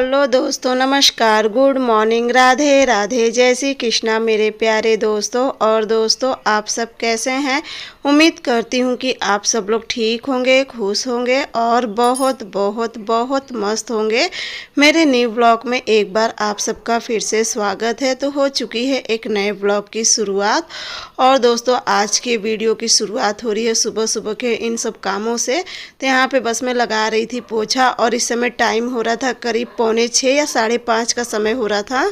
Hello दोस्तों, नमस्कार, good morning, Radhe Radhe, जय श्री कृष्णा मेरे प्यारे दोस्तों। और दोस्तों, आप सब कैसे हैं? उम्मीद करती हूँ कि आप सब लोग ठीक होंगे, खुश होंगे और बहुत बहुत बहुत मस्त होंगे। मेरे न्यू ब्लॉग में एक बार आप सबका फिर से स्वागत है। तो हो चुकी है एक नए ब्लॉग की शुरुआत। और दोस्तों, आज के वीडियो की शुरुआत हो रही है सुबह सुबह के इन सब कामों से। तो यहाँ पे बस मैं लगा रही थी पोछा और इस समय टाइम हो रहा था करीब 5:45 या 5:30 का समय हो रहा था।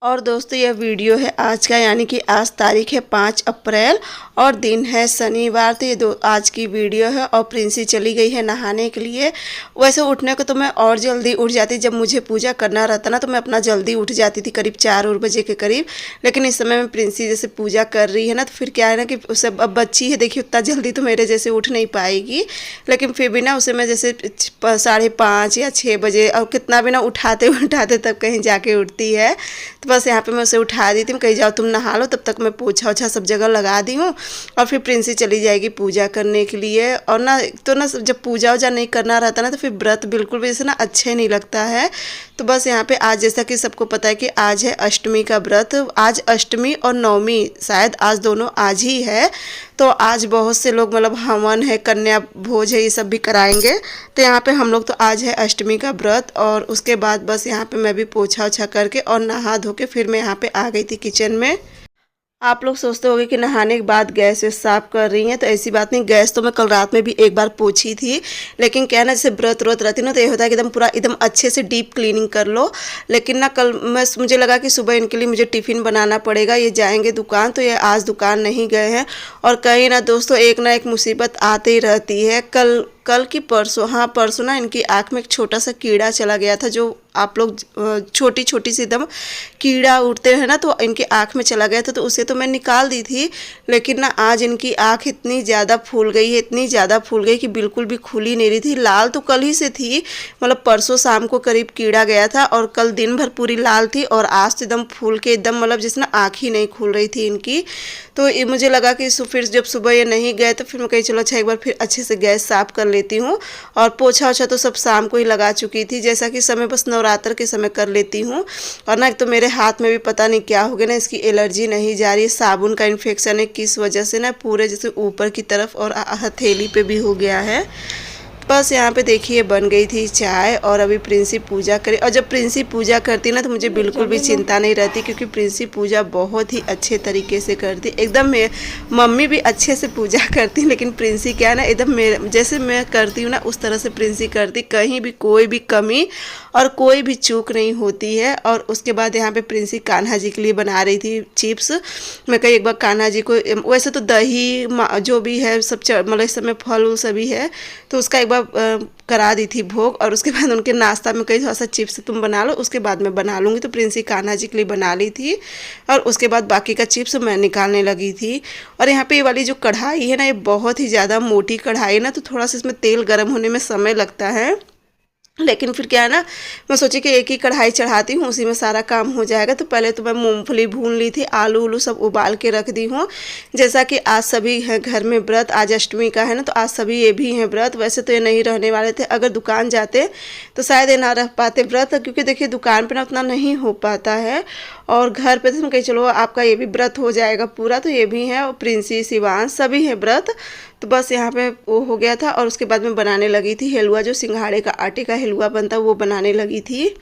और दोस्तों, यह वीडियो है आज का, यानी कि आज तारीख है 5 अप्रैल और दिन है शनिवार। तो ये आज की वीडियो है। और प्रिंसी चली गई है नहाने के लिए। वैसे उठने को तो मैं और जल्दी उठ जाती, जब मुझे पूजा करना रहता ना तो मैं अपना जल्दी उठ जाती थी करीब 4 बजे के करीब। लेकिन इस समय में प्रिंसी जैसे पूजा कर रही है ना, तो फिर क्या है ना कि उसे अब बच्ची है, देखिए उतना जल्दी तो मेरे जैसे उठ नहीं पाएगी। लेकिन फिर भी ना उसे मैं जैसे 5:30 या 6 बजे और कितना भी ना उठाते उठाते तब कहीं जाके उठती है। तो बस यहाँ पे मैं उसे उठा दी थी, कहीं जाओ तुम नहा लो, तब तक मैं पोछा ओछा सब जगह लगा दी हूँ। और फिर प्रिंसी चली जाएगी पूजा करने के लिए। और ना तो ना जब पूजा वूजा नहीं करना रहता ना तो फिर व्रत बिल्कुल भी जैसे ना अच्छे नहीं लगता है। तो बस यहाँ पे आज जैसा कि सबको पता है कि आज है अष्टमी का व्रत। आज अष्टमी और नवमी शायद आज दोनों आज ही है। तो आज बहुत से लोग मतलब हवन है, कन्या भोज है, ये सब भी कराएंगे। तो यहाँ पे हम लोग तो आज है अष्टमी का व्रत। और उसके बाद बस यहाँ पे मैं भी पोछा ओछा करके और नहा धो के फिर मैं यहाँ पे आ गई थी किचन में। आप लोग सोचते होंगे कि नहाने के बाद गैस साफ़ कर रही हैं, तो ऐसी बात नहीं। गैस तो मैं कल रात में भी एक बार पोछी थी। लेकिन क्या ना, जैसे व्रत रहती ना तो ये होता है कि एकदम पूरा एकदम अच्छे से डीप क्लीनिंग कर लो। लेकिन ना कल मुझे लगा कि सुबह इनके लिए मुझे टिफ़िन बनाना पड़ेगा, ये जाएंगे दुकान, तो ये आज दुकान नहीं गए हैं। और कहीं ना दोस्तों, एक ना एक मुसीबत आते ही रहती है। कल की परसों, हाँ परसों ना इनकी आँख में एक छोटा सा कीड़ा चला गया था। जो आप लोग छोटी छोटी सी एकदम कीड़ा उठते हैं ना, तो इनकी आँख में चला गया था। तो उसे तो मैं निकाल दी थी। लेकिन ना आज इनकी आँख इतनी ज़्यादा फूल गई है, इतनी ज़्यादा फूल गई कि बिल्कुल भी खुली नहीं रही थी। लाल तो कल ही से थी, मतलब परसों शाम को करीब कीड़ा गया था और कल दिन भर पूरी लाल थी। और आज तो एकदम फूल के एकदम मतलब जिस ना आँख ही नहीं खुल रही थी इनकी। तो ये मुझे लगा कि फिर जब सुबह ये नहीं गए तो फिर मैं कही चलो अच्छा एक बार फिर अच्छे से गैस साफ़ कर लेती हूँ। और पोछा ओछा तो सब शाम को ही लगा चुकी थी, जैसा कि समय बस नवरात्र के समय कर लेती हूँ। और ना एक तो मेरे हाथ में भी पता नहीं क्या हो गया ना, इसकी एलर्जी नहीं जा रही है। साबुन का इन्फेक्शन है, किस वजह से ना पूरे जैसे ऊपर की तरफ और हथेली पे भी हो गया है। बस यहाँ पे देखिए बन गई थी चाय और अभी प्रिंसी पूजा करे। और जब प्रिंसी पूजा करती ना तो मुझे बिल्कुल भी चिंता नहीं रहती, क्योंकि प्रिंसी पूजा बहुत ही अच्छे तरीके से करती एकदम। मम्मी भी अच्छे से पूजा करती, लेकिन प्रिंसी क्या है ना एकदम जैसे मैं करती हूँ ना उस तरह से प्रिंसी करती। कहीं भी कोई भी कमी और कोई भी चूक नहीं होती है। और उसके बाद यहाँ पे प्रिंसी कान्हा जी के लिए बना रही थी चिप्स। मैं कही एक बार कान्हा जी को, वैसे तो दही जो भी है सब मतलब इस समय फल उल सभी है, तो उसका एक बार करा दी थी भोग। और उसके बाद उनके नाश्ता में कहीं थोड़ा सा चिप्स तुम बना लो, उसके बाद मैं बना लूँगी। तो प्रिंसी कान्हा जी के लिए बना ली थी और उसके बाद बाकी का चिप्स मैं निकालने लगी थी। और यहाँ पे ये वाली जो कढ़ाई है ना, ये बहुत ही ज़्यादा मोटी कढ़ाई है ना, तो थोड़ा सा इसमें तेल गर्म होने में समय लगता है। लेकिन फिर क्या है ना, मैं सोची कि एक ही कढ़ाई चढ़ाती हूँ, उसी में सारा काम हो जाएगा। तो पहले तो मैं मूंगफली भून ली थी, आलू उलू सब उबाल के रख दी हूँ। जैसा कि आज सभी है घर में व्रत, आज अष्टमी का है ना, तो आज सभी ये भी हैं व्रत। वैसे तो ये नहीं रहने वाले थे, अगर दुकान जाते तो शायद ये ना रह पाते व्रत, क्योंकि देखिए दुकान पर ना उतना नहीं हो पाता है। और घर पे तो हम कहीं चलो आपका ये भी व्रत हो जाएगा पूरा, तो ये भी है। और प्रिंसी शिवांश सभी है व्रत। तो बस यहाँ पे वो हो गया था। और उसके बाद मैं बनाने लगी थी हलवा, जो सिंघाड़े का आटे का हलवा बनता वो बनाने लगी थी।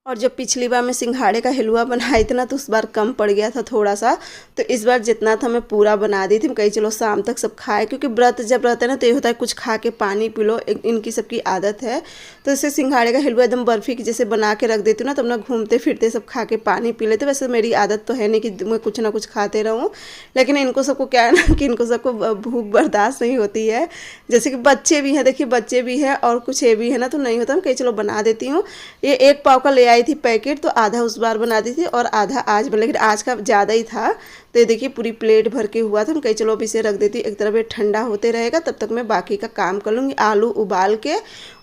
और जब पिछली बार मैं सिंघाड़े का हलवा बनाई थी ना तो उस बार कम पड़ गया था थोड़ा सा। तो इस बार जितना था मैं पूरा बना दी थी। कहीं चलो शाम तक सब खाए, क्योंकि व्रत जब रहता है ना तो ये होता है कुछ खा के पानी पी लो, इनकी सबकी आदत है। तो इससे सिंघाड़े का हलवा एकदम बर्फ़ी की जैसे बना के रख देती हूँ ना, तब ना घूमते फिरते सब खा के पानी पी लेते। वैसे मेरी आदत तो है नहीं कि मैं कुछ ना कुछ खाते रहूँ, लेकिन इनको सबको क्या है ना कि इनको सबको भूख बर्दाश्त नहीं होती है। जैसे कि बच्चे भी हैं, देखिए बच्चे भी हैं और कुछ ये भी है ना, तो नहीं होता। कहीं चलो बना देती हूँ। ये 1 पाव का ले आई थी पैकेट, तो आधा उस बार बना दी थी और आधा आज, लेकिन आज का ज़्यादा ही था। तो ये देखिए पूरी प्लेट भर के हुआ था। हम कहीं चलो अब इसे रख देती, एक तरफ ये ठंडा होते रहेगा, तब तक मैं बाकी का काम कर लूँगी। आलू उबाल के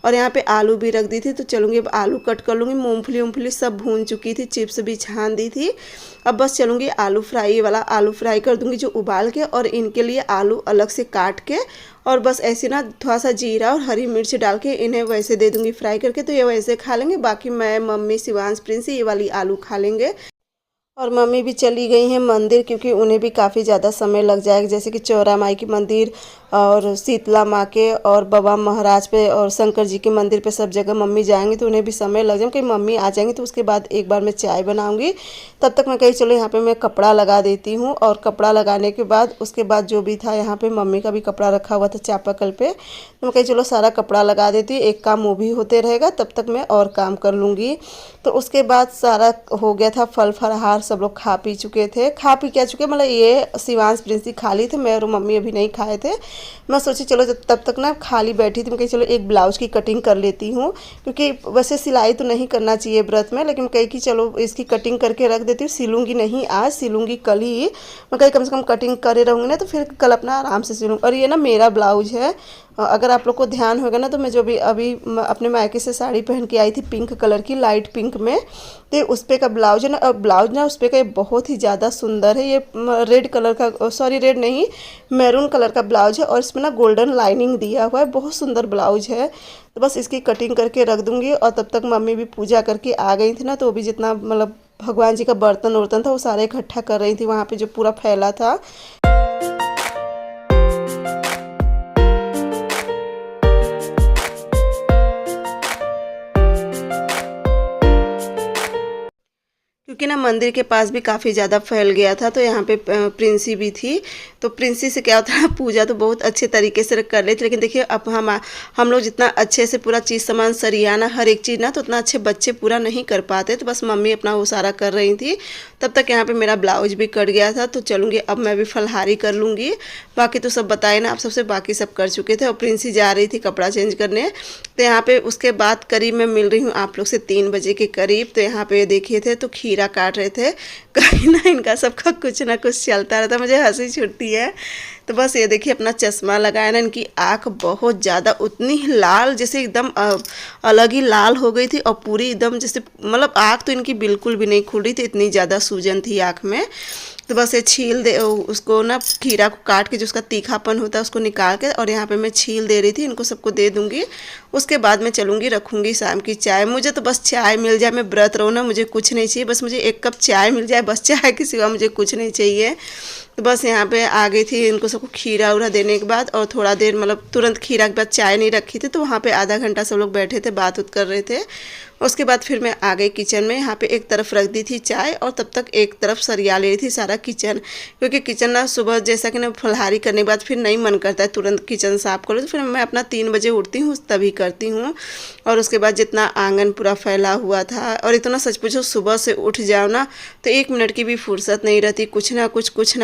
और यहाँ पे आलू भी रख दी थी। तो चलूँगी अब आलू कट कर लूँगी। मूँगफली सब भून चुकी थी, चिप्स भी छान दी थी। अब बस चलूँगी आलू फ्राई वाला आलू फ्राई कर दूँगी जो उबाल के, और इनके लिए आलू अलग से काट के और बस ऐसे ना थोड़ा सा जीरा और हरी मिर्च डाल के इन्हें वैसे दे दूँगी फ्राई करके। तो ये वैसे खा लेंगे, बाकी मैं, मम्मी, शिवांश, प्रिंस ये वाली आलू खा लेंगे। और मम्मी भी चली गई हैं मंदिर, क्योंकि उन्हें भी काफ़ी ज़्यादा समय लग जाएगा। जैसे कि चौरा माई की मंदिर और शीतला माँ के और बाबा महाराज पे और शंकर जी के मंदिर पे सब जगह मम्मी जाएंगी, तो उन्हें भी समय लग जाएगा। कि मम्मी आ जाएंगी तो उसके बाद एक बार मैं चाय बनाऊंगी। तब तक मैं कही चलो यहाँ पे मैं कपड़ा लगा देती हूँ। और कपड़ा लगाने के बाद उसके बाद जो भी था, यहाँ पे मम्मी का भी कपड़ा रखा हुआ था चापाकल पे, तो मैं कही चलो सारा कपड़ा लगा देती हूँ, एक काम वो भी होते रहेगा, तब तक मैं और काम कर लूँगी। तो उसके बाद सारा हो गया था, फल फलहार सब लोग खा पी चुके थे। खा पी क्या चुके मतलब ये शिवांश, प्रिंसी खा ली थे, मैं और मम्मी अभी नहीं खाए थे। मैं सोची चलो तब तक ना खाली बैठी थी, मैं कही चलो एक ब्लाउज की कटिंग कर लेती हूँ, क्योंकि वैसे सिलाई तो नहीं करना चाहिए व्रत में, लेकिन कही कि चलो इसकी कटिंग करके रख देती हूँ। सिलूँगी नहीं आज, सिलूँगी कल ही। मैं कही कम से कम कटिंग करे रहूँगी ना, तो फिर कल अपना आराम से सिलूँगी। और ये ना मेरा ब्लाउज है, अगर आप लोग को ध्यान होगा ना, तो मैं जो भी अभी अपने मायके से साड़ी पहन के आई थी पिंक कलर की, लाइट पिंक में, तो उस पर का ब्लाउज है ना, ब्लाउज ना उस पर का बहुत ही ज़्यादा सुंदर है। ये रेड कलर का, सॉरी रेड नहीं, मैरून कलर का ब्लाउज है, और इसमें ना गोल्डन लाइनिंग दिया हुआ है, बहुत सुंदर ब्लाउज है। तो बस इसकी कटिंग करके रख दूँगी। और तब तक मम्मी भी पूजा करके आ गई थी ना, तो वो भी जितना मतलब भगवान जी का बर्तन वर्तन था वो सारे इकट्ठा कर रही थी वहाँ पर जो पूरा फैला था। क्योंकि ना मंदिर के पास भी काफ़ी ज़्यादा फैल गया था, तो यहाँ पे प्रिंसी भी थी। तो प्रिंसी से क्या होता है, पूजा तो बहुत अच्छे तरीके से कर लेते, लेकिन देखिए अब हम लोग जितना अच्छे से पूरा चीज़ सामान सरियाना हर एक चीज़ ना, तो उतना अच्छे बच्चे पूरा नहीं कर पाते। तो बस मम्मी अपना वो सारा कर रही थी। तब तक यहाँ पे मेरा ब्लाउज भी कट गया था। तो चलूँगी अब मैं भी फलहारी कर लूँगी। बाकी तो सब बताए ना आप सबसे, बाकी सब कर चुके थे। और प्रिंसी जा रही थी कपड़ा चेंज करने। तो यहाँ पे उसके बाद करीब मैं मिल रही हूँ आप लोग से 3 बजे के करीब। तो यहाँ पे देखिए थे तो खीरा काट रहे थे। कहीं ना इनका सबका कुछ ना कुछ चलता रहता, मुझे हंसी छुट्टी है। तो बस ये देखिए अपना चश्मा लगाया ना, इनकी आँख बहुत ज़्यादा उतनी लाल, जैसे एकदम अलग ही लाल हो गई थी, और पूरी एकदम जैसे मतलब आँख तो इनकी बिल्कुल भी नहीं खुल रही थी, इतनी ज़्यादा सूजन थी आँख में। तो बस ये छील दे उसको ना, खीरा को काट के जो उसका तीखापन होता है उसको निकाल के, और यहाँ पे मैं छील दे रही थी, इनको सबको दे दूँगी। उसके बाद मैं चलूँगी रखूँगी शाम की चाय। मुझे तो बस चाय मिल जाए, मैं व्रत रहूँ ना, मुझे कुछ नहीं चाहिए, बस मुझे 1 कप चाय मिल जाए, बस चाय के सिवा मुझे कुछ नहीं चाहिए। तो बस यहाँ पे आ गई थी इनको सबको खीरा उरा देने के बाद, और थोड़ा देर मतलब तुरंत खीरा के बाद चाय नहीं रखी थी, तो वहाँ पे आधा घंटा सब लोग बैठे थे, बात उत कर रहे थे। उसके बाद फिर मैं आ गई किचन में। यहाँ पे एक तरफ रख दी थी चाय, और तब तक एक तरफ सरिया ले रही थी सारा किचन, क्योंकि किचन ना सुबह जैसा कि ना फलहारी करने के बाद फिर नहीं मन करता है तुरंत किचन साफ़ करो, तो फिर मैं अपना 3 बजे उठती हूँ तभी करती हूँ। और उसके बाद जितना आंगन पूरा फैला हुआ था, और इतना सच पूछो सुबह से उठ जाओ ना तो 1 मिनट की भी फुर्सत नहीं रहती, कुछ ना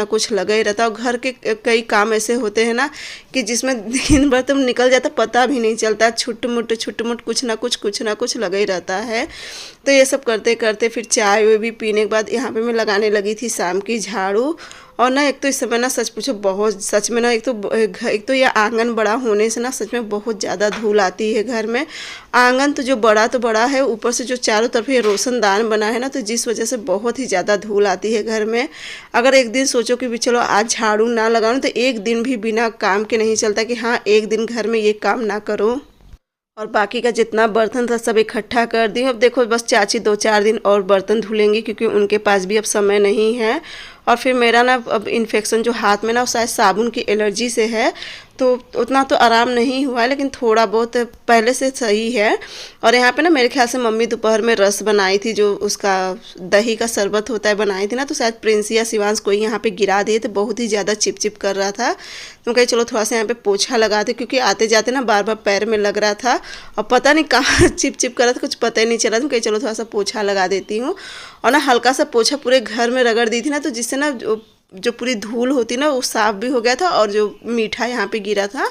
कुछ लगा ही रहता। और घर के कई काम ऐसे होते हैं ना कि जिसमें दिन भर तुम निकल जाता पता भी नहीं चलता, छुट मुट कुछ ना कुछ लगा ही रहता है। तो ये सब करते करते फिर चाय वो भी पीने के बाद यहाँ पे मैं लगाने लगी थी शाम की झाड़ू। और ना एक तो इस समय ना सच पूछो बहुत, सच में ना एक तो ये आंगन बड़ा होने से ना सच में बहुत ज़्यादा धूल आती है घर में। आंगन तो जो बड़ा है, ऊपर से जो चारों तरफ ये रोशनदान बना है ना, तो जिस वजह से बहुत ही ज़्यादा धूल आती है घर में। अगर एक दिन सोचो कि भी चलो आज झाड़ू ना लगाओ, तो एक दिन भी बिना काम के नहीं चलता कि हाँ एक दिन घर में ये काम ना करो। और बाकी का जितना बर्तन था सब इकट्ठा कर दी। अब देखो बस चाची 2-4 दिन और बर्तन धुलेंगी, क्योंकि उनके पास भी अब समय नहीं है। और फिर मेरा ना अब इन्फेक्शन जो हाथ में ना, वो शायद साबुन की एलर्जी से है, तो उतना तो आराम नहीं हुआ है, लेकिन थोड़ा बहुत पहले से सही है। और यहाँ पे ना मेरे ख्याल से मम्मी दोपहर में रस बनाई थी, जो उसका दही का शरबत होता है बनाई थी ना, तो शायद प्रिंस या शिवांश कोई यहाँ पे गिरा दिए थे, बहुत ही ज़्यादा चिपचिप कर रहा था। तो कहीं चलो थोड़ा सा यहाँ पे पोछा लगा दे, क्योंकि आते जाते ना बार बार पैर में लग रहा था, और पता नहीं कहाँ चिपचिप कर रहा था, कुछ पता ही नहीं चला। तो कहीं चलो थोड़ा सा पोछा लगा देती हूँ। और ना हल्का सा पोछा पूरे घर में रगड़ दी थी ना, तो जिससे ना जो पूरी धूल होती ना वो साफ़ भी हो गया था, और जो मीठा यहाँ पे गिरा था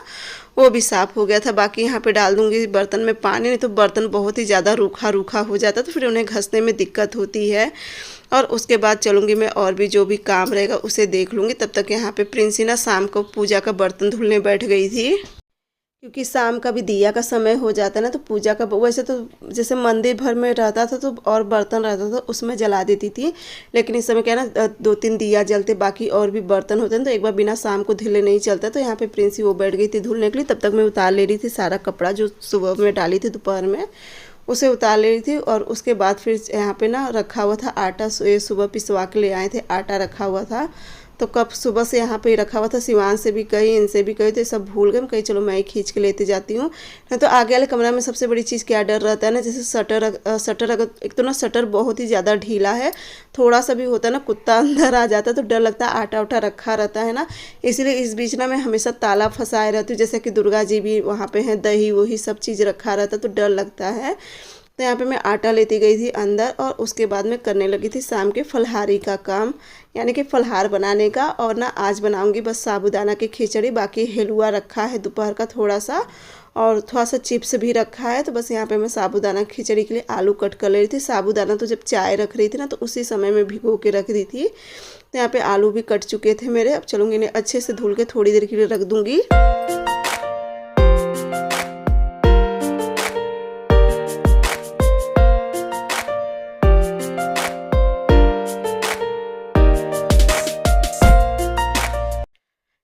वो भी साफ़ हो गया था। बाकी यहाँ पे डाल दूँगी बर्तन में पानी, नहीं तो बर्तन बहुत ही ज़्यादा रूखा हो जाता, तो फिर उन्हें घसने में दिक्कत होती है। और उसके बाद चलूँगी मैं और भी जो भी काम रहेगा उसे देख लूँगी। तब तक यहाँ पे प्रिंसी ना शाम को पूजा का बर्तन धुलने बैठ गई थी। क्योंकि शाम का भी दिया का समय हो जाता है ना, तो पूजा का वैसे तो जैसे मंदिर भर में रहता था तो और बर्तन रहता था उसमें जला देती थी, लेकिन इस समय क्या है ना 2-3 दिया जलते, बाकी और भी बर्तन होते हैं तो एक बार बिना शाम को धुले नहीं चलता। तो यहाँ पे प्रिंसी वो बैठ गई थी धुलने के लिए, तब तक मैं उतार ले रही थी सारा कपड़ा जो सुबह में डाली थी दोपहर में, उसे उतार ले रही थी। और उसके बाद फिर यहाँ पे ना रखा हुआ था आटा, ये सुबह पिसवा के ले आए थे, आटा रखा हुआ था तो कब सुबह से यहाँ पे रखा हुआ था। सिवान से भी कही, इनसे भी कही, तो सब भूल गए। कहीं चलो मैं ही खींच के लेते जाती हूँ। नहीं तो आगे वाले कमरा में सबसे बड़ी चीज़ क्या डर रहता है ना, जैसे शटर अगर एक तो ना शटर बहुत ही ज़्यादा ढीला है, थोड़ा सा भी होता है ना कुत्ता अंदर आ जाता है तो डर लगता है, आटा उटा रखा रहता है ना, इसीलिए इस बीच ना मैं हमेशा ताला फंसाए रहती हूँ। जैसे कि दुर्गा जी भी वहाँ पे हैं, दही वही सब चीज़ रखा रहता है तो डर लगता है। तो यहाँ पे मैं आटा लेती गई थी अंदर और उसके बाद मैं करने लगी थी शाम के फलहारी का काम, यानी कि फलहार बनाने का। और ना आज बनाऊंगी बस साबूदाना की खिचड़ी, बाकी हलवा रखा है दोपहर का थोड़ा सा, और थोड़ा सा चिप्स भी रखा है। तो बस यहाँ पे मैं साबूदाना खिचड़ी के लिए आलू कट कर ले रही थी। साबूदाना तो जब चाय रख रही थी ना तो उसी समय में भिगो के रख दी थी। तो यहाँ पे आलू भी कट चुके थे मेरे। अब चलूँगी इन्हें अच्छे से धुल के थोड़ी देर के लिए रख दूँगी।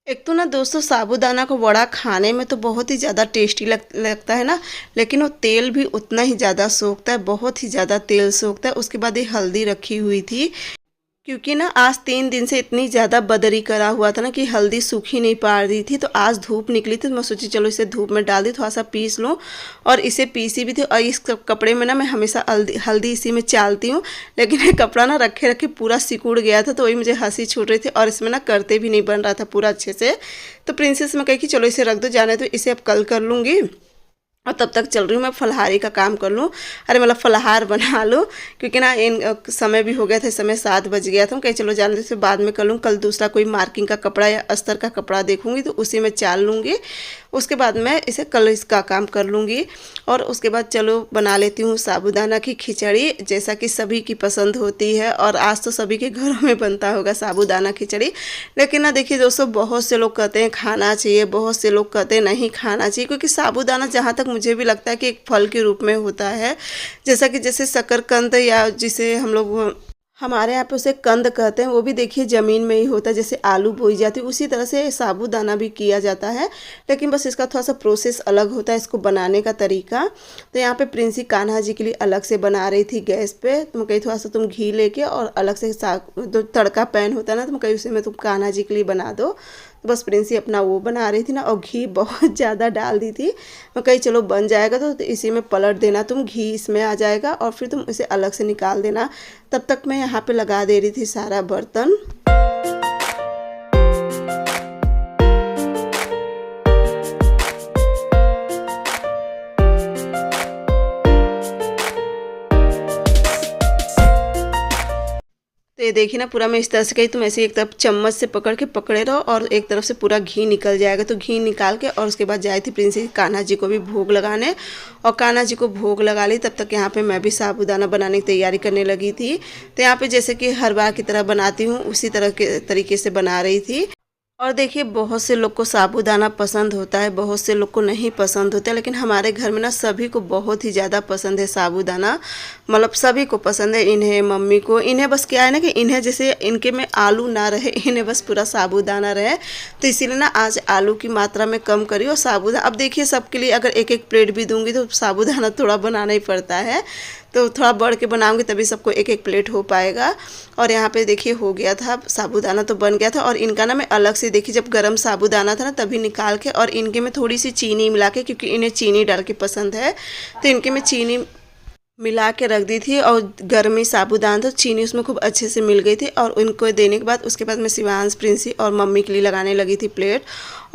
एक तो ना दोस्तों साबूदाना का वड़ा खाने में तो बहुत ही ज़्यादा टेस्टी लगता है ना, लेकिन वो तेल भी उतना ही ज़्यादा सोखता है, बहुत ही ज़्यादा तेल सोखता है। उसके बाद ये हल्दी रखी हुई थी, क्योंकि ना आज 3 दिन से इतनी ज़्यादा बदरी करा हुआ था ना कि हल्दी सूखी नहीं पा रही थी। तो आज धूप निकली थी तो मैं सोची चलो इसे धूप में डाल दी, थोड़ा सा पीस लूँ, और इसे पीसी भी थी। और इस कपड़े में ना मैं हमेशा हल्दी इसी में चालती हूँ, लेकिन ये कपड़ा ना रखे रखे पूरा सिकुड़ गया था, तो वही मुझे हंसी छूट रही थी। और इसमें ना करते भी नहीं बन रहा था पूरा अच्छे से। तो प्रिंसेस में कही कि चलो इसे रख दो, जाने तो इसे अब कल कर लूँगी, और तब तक चल रही हूँ मैं फलहारी का काम कर लूँ। अरे मतलब फलहार बना लूँ, क्योंकि ना इन समय भी हो गया था, इस समय 7 बज गया था। कहीं चलो जाने से बाद में कर लूँ, कल दूसरा कोई मार्किंग का कपड़ा या अस्तर का कपड़ा देखूँगी तो उसी में चाल लूँगी। उसके बाद मैं इसे कल इसका काम कर लूँगी। और उसके बाद चलो बना लेती हूँ साबूदाना की खिचड़ी, जैसा कि सभी की पसंद होती है। और आज तो सभी के घरों में बनता होगा साबूदाना खिचड़ी। लेकिन ना देखिए दोस्तों, बहुत से लोग कहते हैं खाना चाहिए, बहुत से लोग कहते हैं नहीं खाना चाहिए, क्योंकि साबूदाना जहाँ तक मुझे भी लगता है कि एक फल के रूप में होता है। जैसा कि जैसे शकरकंद या जिसे हम लोग हमारे यहाँ पे उसे कंद कहते हैं, वो भी देखिए ज़मीन में ही होता है, जैसे आलू बोई जाती है उसी तरह से साबूदाना भी किया जाता है। लेकिन बस इसका थोड़ा सा प्रोसेस अलग होता है, इसको बनाने का तरीका। तो यहाँ पे प्रिंसी कान्हा जी के लिए अलग से बना रही थी गैस पे। तुम कहीं थोड़ा सा तुम घी लेके और अलग से जो तड़का पैन होता है ना, तुम कहीं उसी में तुम कान्हा जी के लिए बना दो। तो बस प्रिंसी अपना वो बना रही थी ना, और घी बहुत ज़्यादा डाल दी थी। मैं कहीं चलो बन जाएगा तो इसी में पलट देना तुम, घी इसमें आ जाएगा और फिर तुम इसे अलग से निकाल देना। तब तक मैं यहाँ पे लगा दे रही थी सारा बर्तन। तो ये देखिए ना पूरा मैं इस तरह से कही, तुम ऐसे एक तरफ चम्मच से पकड़े रहो और एक तरफ से पूरा घी निकल जाएगा। तो घी निकाल के और उसके बाद जाई थी प्रिंसी कान्हा जी को भी भोग लगाने, और कान्हा जी को भोग लगा ली। तब तक यहाँ पे मैं भी साबूदाना बनाने की तैयारी करने लगी थी। तो यहाँ पे जैसे कि हर बार की तरह बनाती हूँ उसी तरह के तरीके से बना रही थी। और देखिए बहुत से लोग को साबूदाना पसंद होता है, बहुत से लोग को नहीं पसंद होता है, लेकिन हमारे घर में ना सभी को बहुत ही ज़्यादा पसंद है साबूदाना। मतलब सभी को पसंद है, इन्हें मम्मी को, इन्हें बस क्या है ना कि इन्हें जैसे इनके में आलू ना रहे, इन्हें बस पूरा साबूदाना रहे। तो इसीलिए ना आज आलू की मात्रा में कम करी और साबूदाना। अब देखिए सबके लिए अगर एक एक प्लेट भी दूंगी तो साबूदाना थोड़ा बनाना ही पड़ता है, तो थोड़ा बढ़ के बनाऊंगी तभी सबको एक एक प्लेट हो पाएगा। और यहाँ पे देखिए हो गया था साबूदाना, तो बन गया था। और इनका ना मैं अलग से देखिए जब गरम साबूदाना था ना तभी निकाल के, और इनके में थोड़ी सी चीनी मिला के, क्योंकि इन्हें चीनी डाल के पसंद है, तो इनके में चीनी मिला के रख दी थी। और गर्मी साबूदाना तो चीनी उसमें खूब अच्छे से मिल गई थी। और उनको देने के बाद उसके बाद मैं शिवांश, प्रिंसी और मम्मी के लिए लगाने लगी थी प्लेट।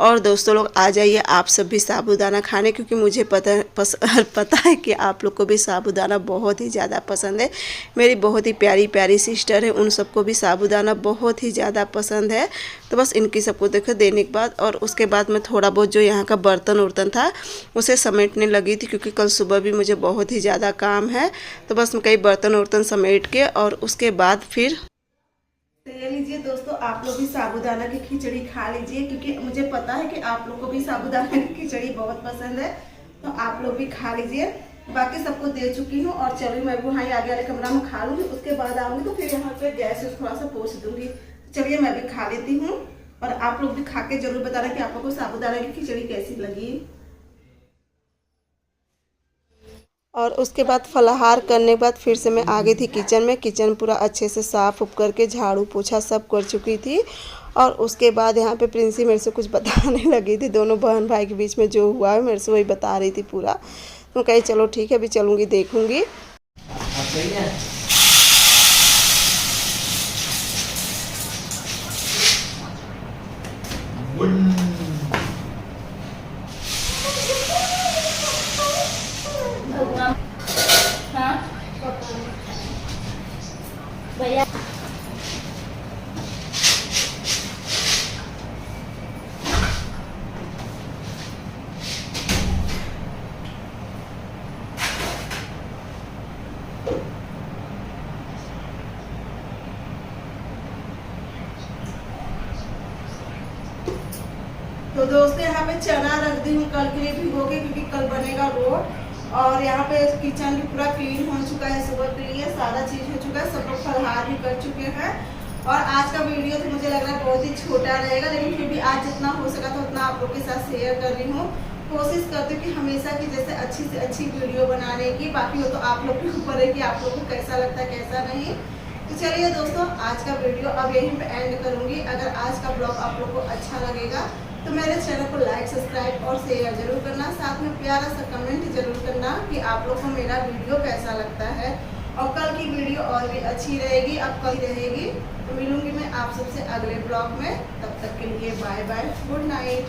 और दोस्तों लोग आ जाइए आप सब भी साबूदाना खाने, क्योंकि मुझे पता है कि आप लोग को भी साबूदाना बहुत ही ज़्यादा पसंद है। मेरी बहुत ही प्यारी प्यारी सिस्टर है, उन सबको भी साबूदाना बहुत ही ज़्यादा पसंद है। तो बस इनकी सबको देखो देने के बाद, और उसके बाद मैं थोड़ा बहुत जो यहाँ का बर्तन उर्तन था उसे समेटने लगी थी, क्योंकि कल सुबह भी मुझे बहुत ही ज़्यादा काम है। तो बस मैं कई बर्तन उर्तन समेट के और उसके बाद फिर तो ये लीजिए दोस्तों, आप लोग भी साबूदाना की खिचड़ी खा लीजिए, क्योंकि मुझे पता है कि आप लोग को भी साबूदाना की खिचड़ी बहुत पसंद है, तो आप लोग भी खा लीजिए। बाकी सबको दे चुकी हूँ और चलिए मैं भी वहाँ आगे वाले कमरा में खा लूँगी, उसके बाद आऊँगी तो फिर यहाँ पे गैस थोड़ा सा पोंछ दूँगी। चलिए मैं भी खा लेती हूँ और आप लोग भी खा के जरूर बताना कि आप लोग को साबूदाना की खिचड़ी कैसी लगी। और उसके बाद फलाहार करने के बाद फिर से मैं आ गई थी किचन में। किचन पूरा अच्छे से साफ़ उप करके झाड़ू पोछा सब कर चुकी थी। और उसके बाद यहाँ पे प्रिंसी मेरे से कुछ बताने लगी थी, दोनों बहन भाई के बीच में जो हुआ है मेरे से वही बता रही थी पूरा। तो कही चलो ठीक है, अभी चलूँगी देखूँगी। भैया तो दोस्तों यहाँ पे चना रख दी हूँ कल के लिए भिगो के, क्योंकि कल बनेगा रोट। और यहाँ पे किचन भी पूरा क्लीन हो चुका है, सुबह के लिए सारा चीज हो चुका है, सब लोग फलाहार भी कर चुके हैं। और आज का वीडियो तो मुझे लग रहा है बहुत ही छोटा रहेगा, लेकिन फिर भी आज जितना हो सका था उतना आप लोग के साथ शेयर कर रही हूँ। कोशिश करती हूँ कि हमेशा की जैसे अच्छी से अच्छी वीडियो बनाने की, बाकी हो तो आप लोग के ऊपर है कि आप लोग को कैसा लगता है कैसा नहीं। तो चलिए दोस्तों, आज का वीडियो अब यहीं पे एंड करूँगी। अगर आज का ब्लॉग आप लोग को अच्छा लगेगा तो मेरे चैनल को लाइक सब्सक्राइब और शेयर जरूर करना, साथ में प्यारा सा कमेंट जरूर करना कि आप लोग को मेरा वीडियो कैसा लगता है। और कल की वीडियो और भी अच्छी रहेगी, अब कल रहेगी। तो मिलूंगी मैं आप सबसे अगले ब्लॉग में, तब तक के लिए बाय बाय, गुड नाइट।